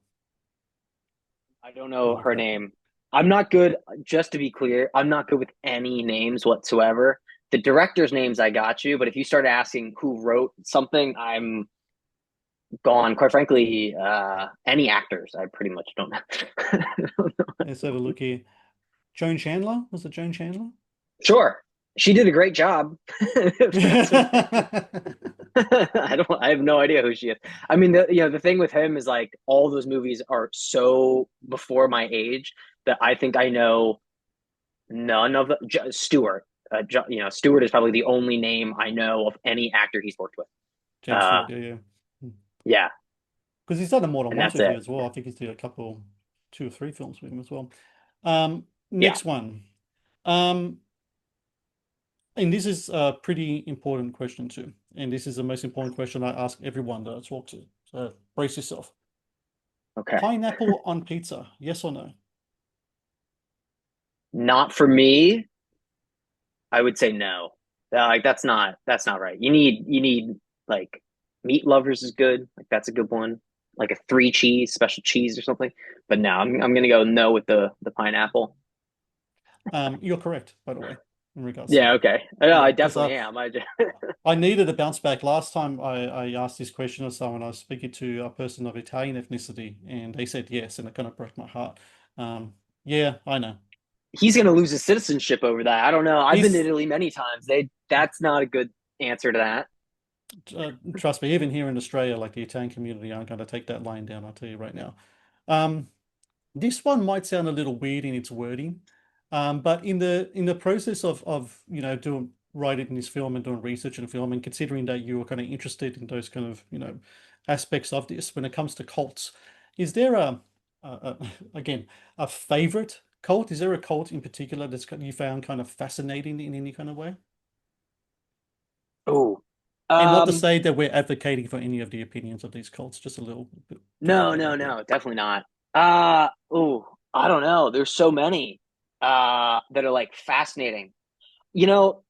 I don't Gotta know look her it up. name. I'm not good, just to be clear, I'm not good with any names whatsoever. The director's names I got you, but if you start asking who wrote something, I'm gone. Quite frankly, any actors, I pretty much don't know. Let's have a look here. Joan Chandler? Was it Joan Chandler? Sure, she did a great job. If that's what I have no idea who she is. I mean, the thing with him is like all those movies are so before my age that I think I know none of the Stewart. Stewart is probably the only name I know of any actor he's worked with. James Uh, Stewart, yeah, yeah. yeah, Because he's done a more than and once that's with you it. as well. I think he's did a couple, two or three films with him as well. Yeah. Next one. Um, and this is a pretty important question too. And this is the most important question I ask everyone that I talk to. So brace yourself. Okay. Pineapple on pizza, yes or no? Not for me. I would say no. Like that's not right. You need like meat lovers is good. Like that's a good one. Like a three cheese, special cheese or something. But no, I'm gonna go no with the pineapple. You're correct, by the way, in regards to Yeah, that. okay. No, Yeah, I because definitely am. I just I needed a bounce back. Last time I asked this question of someone, I was speaking to a person of Italian ethnicity, and they said yes, and it kind of broke my heart. Um, yeah, I know. he's gonna lose his citizenship over that. I don't know. I've been to He's Italy many times. That's not a good answer to that. Trust me, even here in Australia, like the Italian community aren't going to take that line down. I'll tell you right now. Um, This one might sound a little weird in its wording, but in the process of doing writing this film and doing research in the film and considering that you were kind of interested in those kind of aspects of this when it comes to cults, is there again a favorite cult? Is there a cult in particular you found kind of fascinating in any kind of way? Oh, And not to um, say that we're advocating for any of the opinions of these cults, just a little bit, putting no, that no, out there. no, definitely not. Oh, I don't know. There's so many that are like fascinating. You know,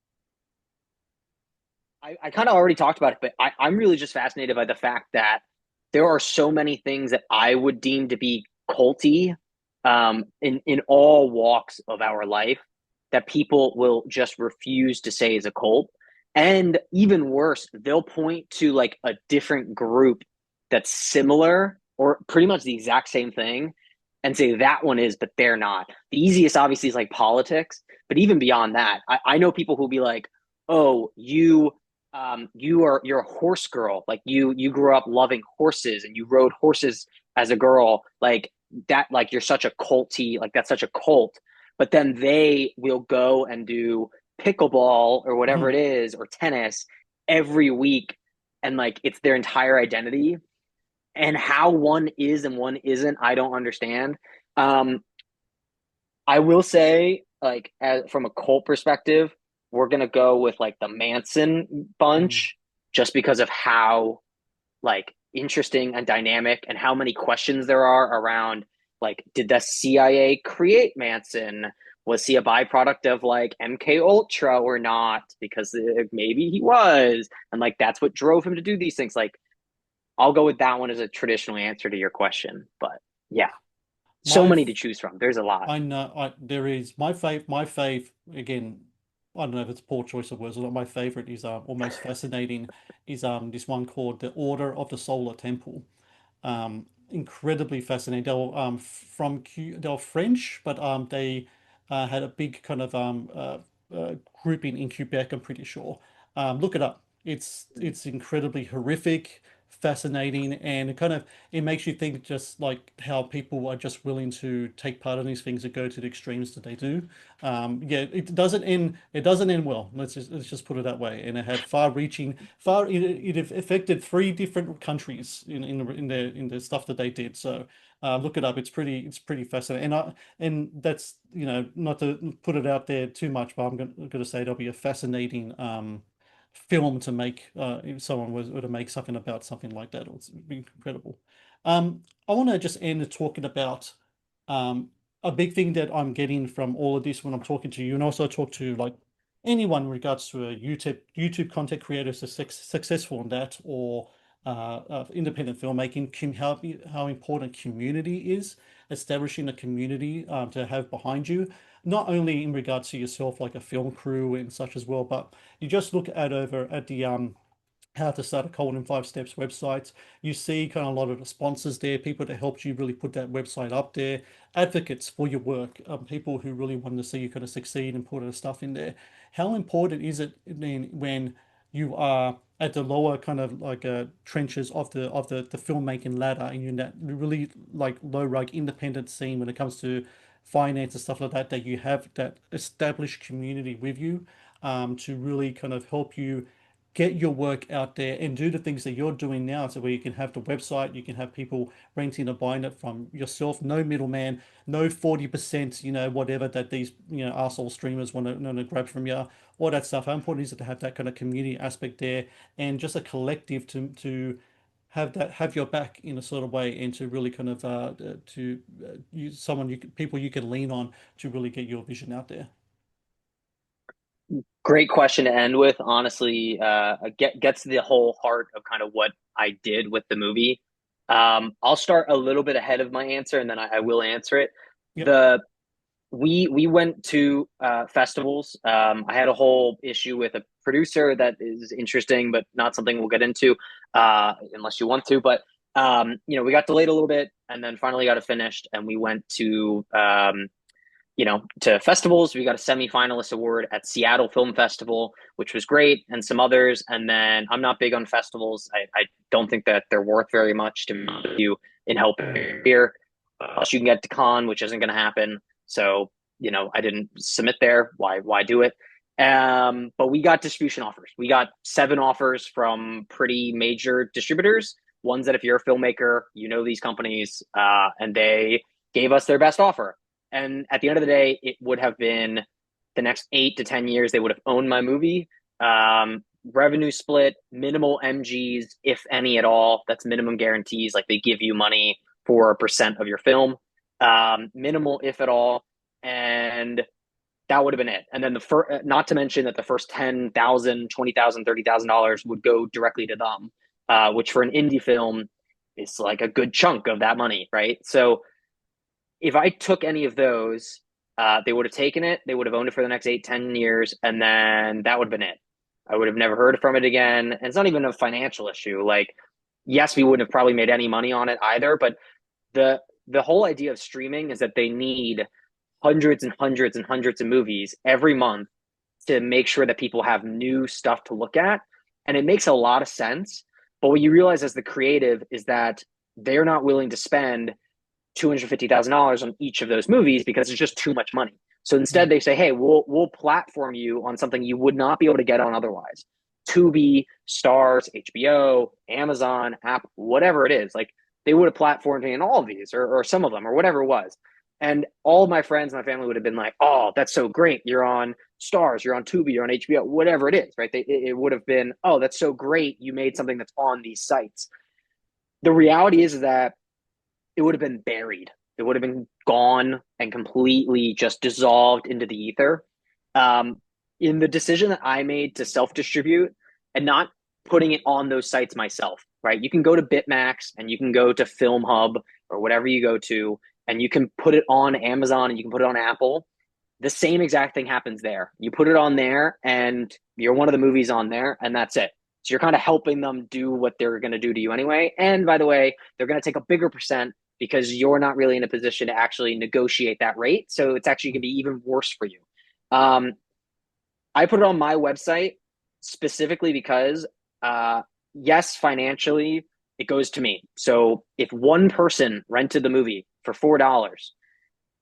I kind of already talked about it, but I'm really just fascinated by the fact that there are so many things that I would deem to be culty in all walks of our life that people will just refuse to say is a cult. And even worse, they'll point to like a different group that's similar or pretty much the exact same thing and say that one is, but they're not. The easiest, obviously, is like politics. But even beyond that, I know people who'll be like, oh, you're a horse girl, like you grew up loving horses and you rode horses as a girl, like that, like you're such a culty, like that's such a cult. But then they will go and do pickleball or whatever it is or tennis every week, and like it's their entire identity. And how one is and one isn't, I don't understand. um I will say, like, from a cult perspective, we're gonna go with like the Manson Mhm. bunch, just because of how like interesting and dynamic, and how many questions there are around like, did the CIA create Manson? Was he a byproduct of like MK Ultra or not? Because maybe he was, and like that's what drove him to do these things. Like, I'll go with that one as a traditional answer to your question, but yeah, so My many to choose from. There's a lot. I know there is my fave again. I don't know if it's a poor choice of words or not. My favorite is almost fascinating is this one called the Order of the Solar Temple. Incredibly fascinating. They're French, but they had a big kind of grouping in Quebec, I'm pretty sure. Look it up. It's incredibly horrific, fascinating, and it makes you think just like how people are just willing to take part in these things and go to the extremes that they do. Yeah, it doesn't end well. Let's just put it that way. And it had it affected three different countries in the stuff that they did. So look it up. It's pretty fascinating. And that's not to put it out there too much, but I'm going to say it'll be a fascinating film to make if someone were to make something about something like that. It would be incredible. I want to just end talking about um, a big thing that I'm getting from all of this when I'm talking to you, and also talk to like anyone in regards to a YouTube content creator successful in that, or independent filmmaking, how important community is, establishing a community to have behind you, not only in regards to yourself, like a film crew and such as well, but you just look at over at the how to start a cult in 5 steps website. You see kind of a lot of the sponsors there, people that helped you really put that website up there, advocates for your work, people who really want to see you kind of succeed and put stuff in there. How important is it then when you are at the lower kind of like trenches of the filmmaking ladder and you're in that really like low rug independent scene when it comes to finance and stuff like that, that you have that established community with you to really kind of help you get your work out there and do the things that you're doing now, so where you can have the website, you can have people renting or buying it from yourself, no middleman, no 40%, whatever that these, arsehole streamers want to grab from you, all that stuff. How important is it to have that kind of community aspect there and just a collective to have your back in a sort of way, and to really kind of to use someone people you can lean on to really get your vision out there? Great question to end with. Honestly, gets to the whole heart of kind of what I did with the movie. I'll start a little bit ahead of my answer, and then I will answer it. Yep. The we went to festivals. I had a whole issue with a producer that is interesting, but not something we'll get into unless you want to. But we got delayed a little bit, and then finally got it finished, and we went to to festivals. We got a semi-finalist award at Seattle Film Festival, which was great, and some others. And then I'm not big on festivals. I don't think that they're worth very much to you in helping here. Plus, you can get to con, which isn't going to happen. So, I didn't submit there. Why do it? But we got distribution offers. We got 7 offers from pretty major distributors. Ones that if you're a filmmaker, these companies, and they gave us their best offer. And at the end of the day, it would have been the next 8 to 10 years, they would have owned my movie. Revenue split, minimal MGs, if any at all. That's minimum guarantees. Like they give you money for a percent of your film, minimal, if at all. And that would have been it. And then not to mention that the first $10,000, $20,000, $30,000 would go directly to them, which for an indie film is like a good chunk of that money, right? So if I took any of those, they would have taken it. They would have owned it for the next 8, 10 years. And then that would have been it. I would have never heard from it again. And it's not even a financial issue. Like, yes, we wouldn't have probably made any money on it either. But the whole idea of streaming is that they need hundreds and hundreds and hundreds of movies every month to make sure that people have new stuff to look at. And it makes a lot of sense. But what you realize as the creative is that they're not willing to spend $250,000 on each of those movies because it's just too much money. So instead they say, hey, we'll platform you on something you would not be able to get on otherwise. Tubi, Stars, HBO, Amazon, App, whatever it is. Like they would have platformed me in all of these or some of them or whatever it was. And all of my friends, my family would have been like, oh, that's so great. You're on Stars, you're on Tubi, you're on HBO, whatever it is, right? It would have been, oh, that's so great. You made something that's on these sites. The reality is that it would have been buried. It would have been gone and completely just dissolved into the ether. In the decision that I made to self-distribute and not putting it on those sites myself, right? You can go to Bitmax and you can go to Film Hub or whatever you go to, and you can put it on Amazon and you can put it on Apple. The same exact thing happens there. You put it on there and you're one of the movies on there, and that's it. So you're kind of helping them do what they're going to do to you anyway. And by the way, they're going to take a bigger percent because you're not really in a position to actually negotiate that rate. So it's actually going to be even worse for you. I put it on my website specifically because, yes, financially, it goes to me. So if one person rented the movie for $4,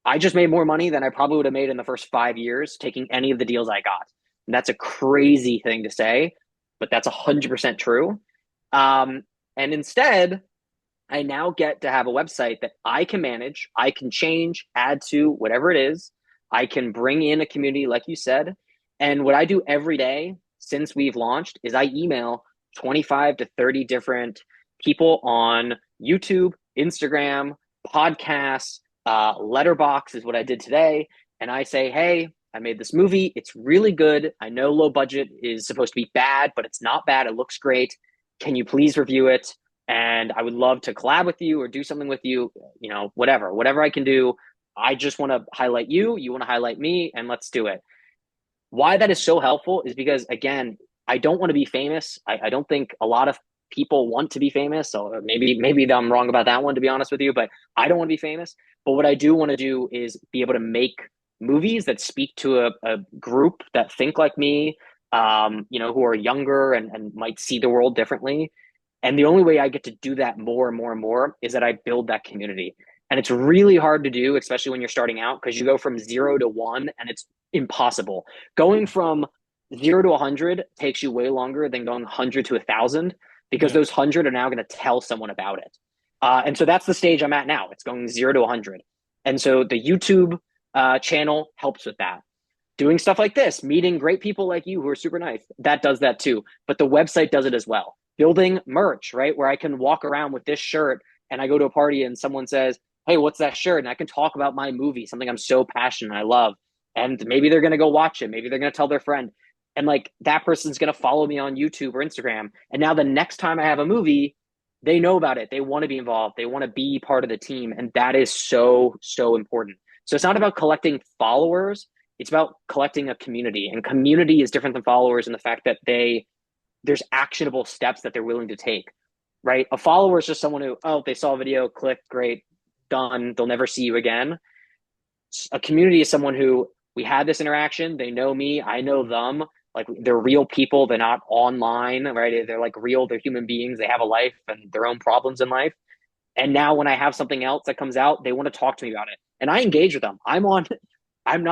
I just made more money than I probably would have made in the first 5 years taking any of the deals I got. And that's a crazy thing to say, but that's 100% true. And instead, I now get to have a website that I can manage, I can change, add to, whatever it is. I can bring in a community, like you said. And what I do every day since we've launched is I email 25 to 30 different people on YouTube, Instagram, podcasts, Letterbox is what I did today. And I say, hey, I made this movie. It's really good. I know low budget is supposed to be bad, but it's not bad. It looks great. Can you please review it? And I would love to collab with you or do something with you, whatever I can do. I just want to highlight you. You want to highlight me, and let's do it. Why that is so helpful is because, again, I don't want to be famous. I don't think a lot of people want to be famous. So maybe I'm wrong about that one, to be honest with you, but I don't want to be famous. But what I do want to do is be able to make movies that speak to a group that think like me, who are younger and might see the world differently. And the only way I get to do that more and more and more is that I build that community. And it's really hard to do, especially when you're starting out, because you go from 0 to 1 and it's impossible. Going from 0 to 100 takes you way longer than going 100 to 1,000, because those 100 are now going to tell someone about it. And so that's the stage I'm at now. It's going 0 to 100. And so the YouTube channel helps with that. Doing stuff like this, meeting great people like you who are super nice, that does that too. But the website does it as well. building merch, right? Where I can walk around with this shirt and I go to a party and someone says, "Hey, what's that shirt?" And I can talk about my movie, something I'm so passionate I love. And maybe they're going to go watch it. Maybe they're going to tell their friend. And like that person's going to follow me on YouTube or Instagram. And now the next time I have a movie, they know about it. They want to be involved. They want to be part of the team. And that is so, so important. So it's not about collecting followers. It's about collecting a community. And community is different than followers in the fact that there's actionable steps that they're willing to take, right? A follower is just someone who, oh, they saw a video, clicked, great, done. They'll never see you again. A community is someone who we had this interaction. They know me. I know them. Like they're real people. They're not online, right? They're like real. They're human beings. They have a life and their own problems in life. And now when I have something else that comes out, they want to talk to me about it. And I engage with them. I'm not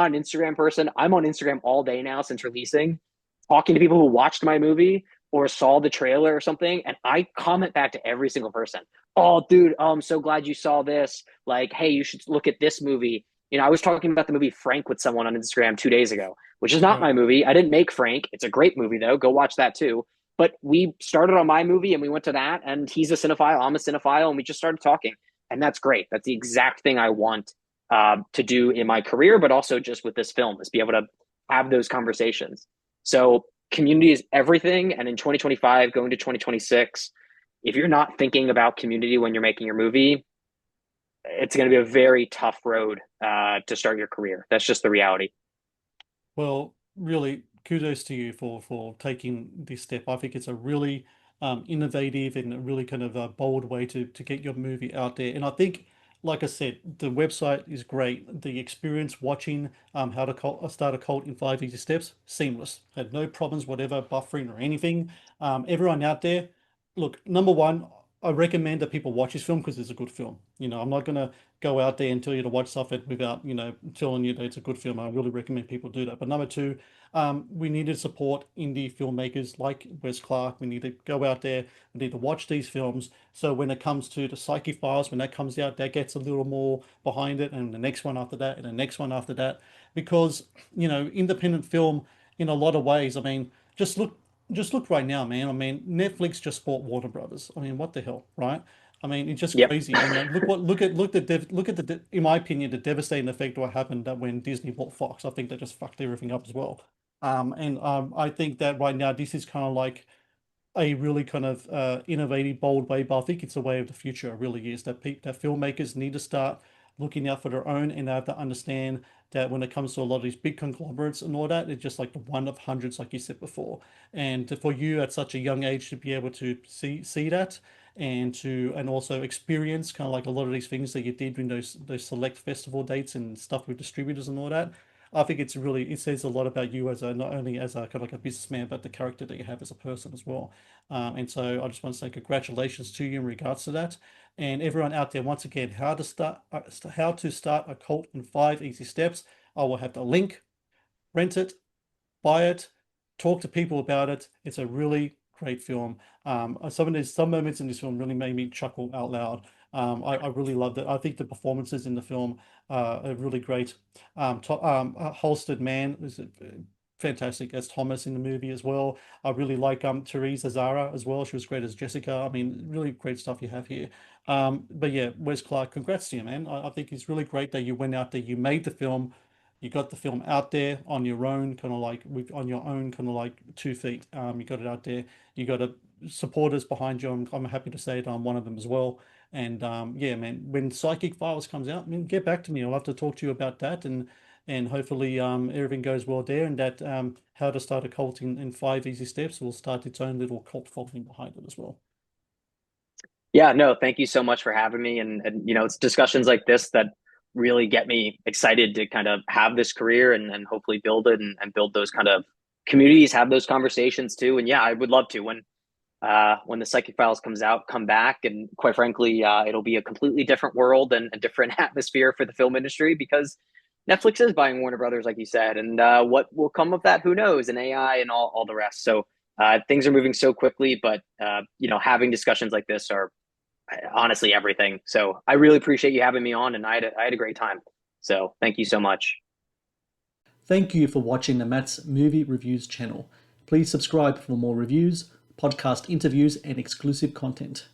an Instagram person. I'm on Instagram all day now since releasing, talking to people who watched my movie or saw the trailer or something. And I comment back to every single person. Oh, dude, I'm so glad you saw this. Like, hey, you should look at this movie. I was talking about the movie Frank with someone on Instagram 2 days ago, which is not Right. my movie. I didn't make Frank. It's a great movie, though. Go watch that too. But we started on my movie and we went to that. And he's a cinephile. I'm a cinephile. And we just started talking. And that's great. That's the exact thing I want to do in my career, but also just with this film, is be able to have those conversations. So community is everything. And in 2025, going to 2026, if you're not thinking about community when you're making your movie, it's going to be a very tough road to start your career. That's just the reality. Well, really, kudos to you for taking this step. I think it's a really innovative and a really kind of a bold way to get your movie out there. And I think, like I said, the website is great. The experience watching how to start a cult in 5 easy steps, seamless. Had no problems, whatever, buffering or anything. Everyone out there, look, number one, I recommend that people watch this film because it's a good film. I'm not gonna go out there and tell you to watch something without, telling you that it's a good film. I really recommend people do that. But number two, we need to support indie filmmakers like Wes Clark. We need to go out there. We need to watch these films. So when it comes to the Psyche Files, when that comes out, that gets a little more behind it, and the next one after that, and the next one after that, because independent film in a lot of ways. I mean, just look. Just look right now, man. I mean, Netflix just bought Warner Brothers. I mean, what the hell, right? I mean, it's just Yep. crazy. And in my opinion, the devastating effect what happened that when Disney bought Fox. I think they just fucked everything up as well. And I think that right now this is kind of like a really kind of innovative, bold way, but I think it's a way of the future. It really is that filmmakers need to start looking out for their own, and they have to understand that when it comes to a lot of these big conglomerates and all that, it's just like the one of hundreds, like you said before. And for you at such a young age to be able to see that and also experience kind of like a lot of these things that you did in those select festival dates and stuff with distributors and all that. I think it says a lot about you as a not only as a kind of like a businessman, but the character that you have as a person as well. And so I just want to say congratulations to you in regards to that. And everyone out there, once again, how to start a cult in 5 easy steps. I will have the link, rent it, buy it, talk to people about it. It's a really great film. Some moments in this film really made me chuckle out loud. I really loved it. I think the performances in the film are really great. Halstead Man is fantastic as Thomas in the movie as well. I really like Teresa Zara as well. She was great as Jessica. I mean, really great stuff you have here. But yeah, Wes Clark, congrats to you, man. I think it's really great that you went out there, you made the film, you got the film out there on your own, kind of like on your own, kind of like 2 feet. You got it out there. You got supporters behind you. I'm happy to say that I'm one of them as well. And yeah, man, when Psychic Files comes out, man, get back to me. I'll have to talk to you about that, and hopefully everything goes well there, and that how to start a cult in 5 easy steps will start its own little cult following behind it as well. Yeah, no, thank you so much for having me. And it's discussions like this that really get me excited to kind of have this career and hopefully build it and build those kind of communities, have those conversations too. And yeah, I would love to when the Psychic Files comes out, come back. And quite frankly, it'll be a completely different world and a different atmosphere for the film industry because Netflix is buying Warner Brothers, like you said. And what will come of that, who knows, and AI and all the rest. So things are moving so quickly, but having discussions like this are honestly everything. So I really appreciate you having me on, and I had a great time. So thank you so much. Thank you for watching the Matt's Movie Reviews channel. Please subscribe for more reviews, podcast interviews, and exclusive content.